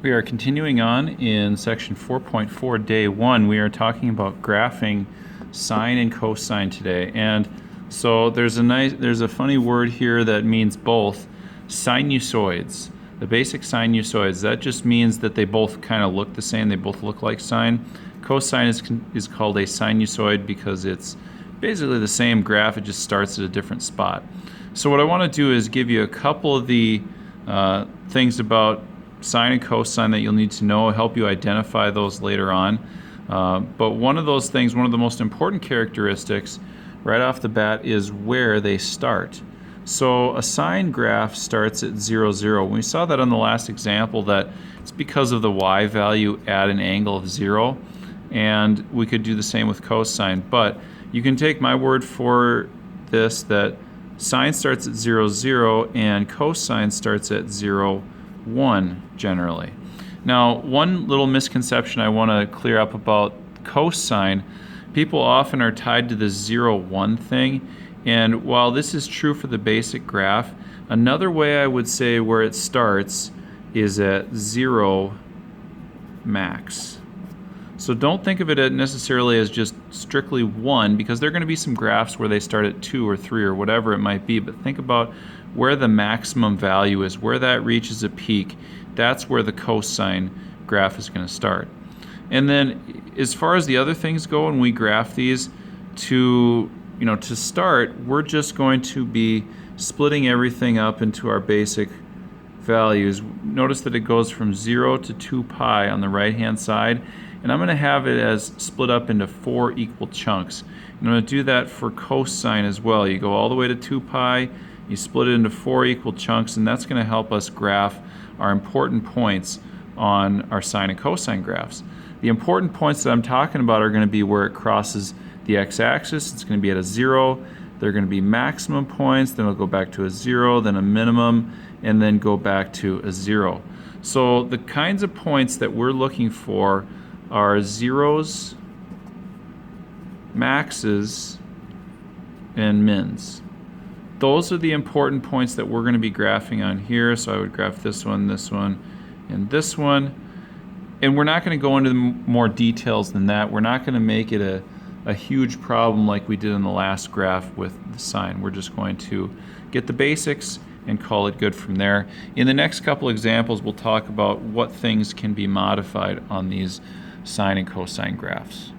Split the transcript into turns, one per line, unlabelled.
We are continuing on in section 4.4, day 1. We are talking about graphing sine and cosine today. And so there's a funny word here that means both. Sinusoids, the basic sinusoids, that just means that they both kind of look the same. They both look like sine. Cosine is called a sinusoid because it's basically the same graph. It just starts at a different spot. So what I want to do is give you a couple of the things about sine and cosine that you'll need to know, help you identify those later on. But one of those things, one of the most important characteristics right off the bat is where they start. So a sine graph starts at 0, 0. We saw that on the last example that it's because of the y value at an angle of 0, and we could do the same with cosine. But you can take my word for this that sine starts at 0, 0 and cosine starts at 0, 1 generally. Now, one little misconception I want to clear up about cosine, people often are tied to the 0, 1 thing, and while this is true for the basic graph, another way I would say where it starts is at 0 max. So don't think of it necessarily as just strictly 1, because there are going to be some graphs where they start at 2 or 3 or whatever it might be, but think about where the maximum value is, where that reaches a peak. That's where the cosine graph is going to start. And then as far as the other things go, when we graph these, to start, we're just going to be splitting everything up into our basic values. Notice that it goes from 0 to 2 pi on the right hand side, and I'm going to have it as split up into 4 equal chunks. And I'm going to do that for cosine as well. You go all the way to 2 pi, you split it into 4 equal chunks, and that's going to help us graph our important points on our sine and cosine graphs. The important points that I'm talking about are going to be where it crosses the x-axis. It's going to be at a 0. They're going to be maximum points, then it'll go back to a 0, then a minimum, and then go back to a 0. So the kinds of points that we're looking for are zeros, maxes, and mins. Those are the important points that we're going to be graphing on here. So I would graph this one, and this one. And we're not going to go into more details than that. We're not going to make it a huge problem like we did in the last graph with the sine. We're just going to get the basics and call it good from there. In the next couple examples, we'll talk about what things can be modified on these sine and cosine graphs.